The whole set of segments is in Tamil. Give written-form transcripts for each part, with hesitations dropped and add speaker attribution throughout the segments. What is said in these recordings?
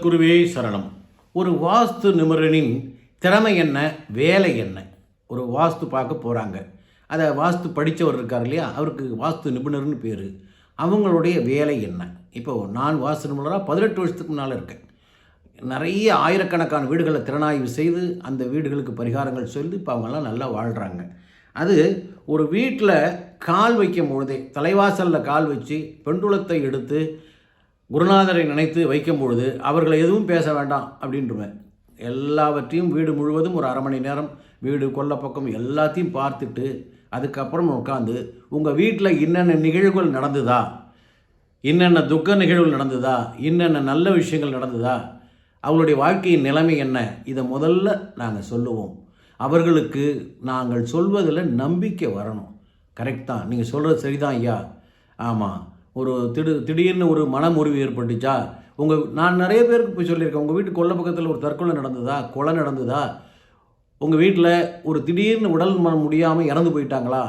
Speaker 1: குருவே சரணம். ஒரு வாஸ்து நிபுணரின் திறமை என்ன, வேலை என்ன? ஒரு வாஸ்து பார்க்க போகிறாங்க. அதை வாஸ்து படித்தவர் இருக்கார் இல்லையா, அவருக்கு வாஸ்து நிபுணர்னு பேர். அவங்களுடைய வேலை என்ன? இப்போது நான் வாஸ்து நிபுணராக 18 வருஷத்துக்கு முன்னால் இருக்கேன். நிறைய ஆயிரக்கணக்கான வீடுகளை திறனாய்வு செய்து அந்த வீடுகளுக்கு பரிகாரங்கள் சொல்லி இப்போ அவங்கெல்லாம் நல்லா வாழ்கிறாங்க. அது ஒரு வீட்டில் கால் வைக்கும் பொழுதே, தலைவாசலில் கால் வச்சு பெண்டுலத்தை எடுத்து குருநாதரை நினைத்து வைக்கும் பொழுது அவர்களை எதுவும் பேச வேண்டாம் அப்படின்ட்டுருவேன். எல்லாவற்றையும் வீடு முழுவதும் ஒரு அரை மணி நேரம் வீடு கொல்லப்பக்கம் எல்லாத்தையும் பார்த்துட்டு அதுக்கப்புறம் உட்காந்து உங்கள் வீட்டில் என்னென்ன நிகழ்வுகள் நடந்துதா, என்னென்ன துக்க நிகழ்வுகள் நடந்துதா, என்னென்ன நல்ல விஷயங்கள் நடந்துதா, அவங்களுடைய வாழ்க்கையின் நிலைமை என்ன, இதை முதல்ல நாங்கள் சொல்லுவோம். அவர்களுக்கு நாங்கள் சொல்வதில் நம்பிக்கை வரணும். கரெக்ட் தான், நீங்கள் சொல்கிறது சரிதான் ஐயா. ஆமாம், ஒரு திடீர்னு ஒரு மனமுறிவு ஏற்பட்டுச்சா, நான் நிறைய பேருக்கு போய் சொல்லியிருக்கேன். உங்கள் வீட்டு கொல்லை பக்கத்தில் ஒரு தற்கொலை நடந்ததா, கொலை நடந்ததா, உங்கள் வீட்டில் ஒரு திடீர்னு உடல் மனம் முடியாமல் இறந்து போயிட்டாங்களா,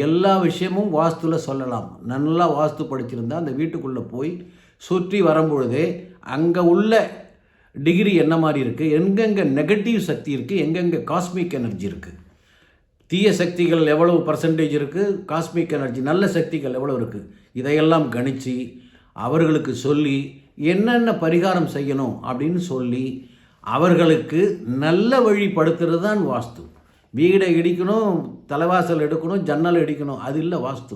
Speaker 1: எல்லா விஷயமும் வாஸ்துவில் சொல்லலாம். நல்லா வாஸ்து படிச்சிருந்தால் அந்த வீட்டுக்குள்ளே போய் சுற்றி வரும்பொழுதே அங்கே உள்ள டிகிரி என்ன மாதிரி இருக்குது, எங்கெங்கே நெகட்டிவ் சக்தி இருக்குது, எங்கெங்கே காஸ்மிக் எனர்ஜி இருக்குது, தீய சக்திகள் எவ்வளவு பர்சன்டேஜ் இருக்குது, காஸ்மிக் எனர்ஜி நல்ல சக்திகள் எவ்வளோ இருக்குது, இதையெல்லாம் கணித்து அவர்களுக்கு சொல்லி என்னென்ன பரிகாரம் செய்யணும் அப்படின்னு சொல்லி அவர்களுக்கு நல்ல வழிப்படுத்துறது தான் வாஸ்து. வீடை இடிக்கணும், தலைவாசல் எடுக்கணும், ஜன்னல் இடிக்கணும், அது இல்லை வாஸ்து.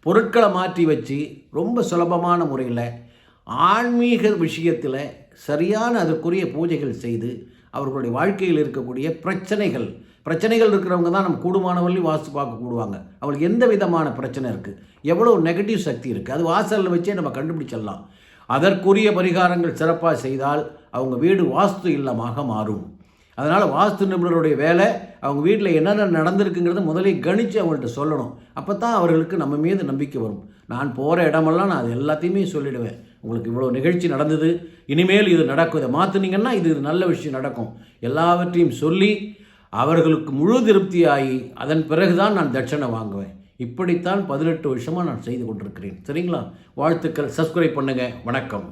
Speaker 1: பொருட்களை மாற்றி வச்சு ரொம்ப சுலபமான முறையில் ஆன்மீக விஷயத்தில் சரியான அதற்குரிய பூஜைகள் செய்து அவர்களுடைய வாழ்க்கையில் இருக்கக்கூடிய பிரச்சனைகள் இருக்கிறவங்க தான் நம்ம கூடுமானவர்களையும் வாஸ்து பார்க்க கூடுவாங்க. அவங்களுக்கு எந்த விதமான பிரச்சனை இருக்குது, எவ்வளோ நெகட்டிவ் சக்தி இருக்குது, அது வாசலில் வச்சே நம்ம கண்டுபிடிச்சிடலாம். அதற்குரிய பரிகாரங்கள் சிறப்பாக செய்தால் அவங்க வீடு வாஸ்து இல்லமாக மாறும். அதனால் வாஸ்து நிபுணருடைய வேலை அவங்க வீட்டில் என்னென்ன நடந்திருக்குங்கிறத முதலே கணித்து அவங்கள்ட்ட சொல்லணும். அப்போ தான் அவர்களுக்கு நம்ம மீது நம்பிக்கை வரும். நான் போகிற இடமெல்லாம் நான் அது எல்லாத்தையுமே சொல்லிவிடுவேன். உங்களுக்கு இவ்வளோ நிகழ்ச்சி நடந்தது, இனிமேல் இது நடக்கும், இதை மாற்றினீங்கன்னா இது நல்ல விஷயம் நடக்கும், எல்லாவற்றையும் சொல்லி அவர்களுக்கு முழு திருப்தியாகி அதன் பிறகுதான் நான் தட்சணை வாங்குவேன். இப்படித்தான் 18 வருஷமாக நான் செய்து கொண்டிருக்கிறேன். சரிங்களா? வாழ்த்துக்கள். சப்ஸ்கிரைப் பண்ணுங்கள். வணக்கம்.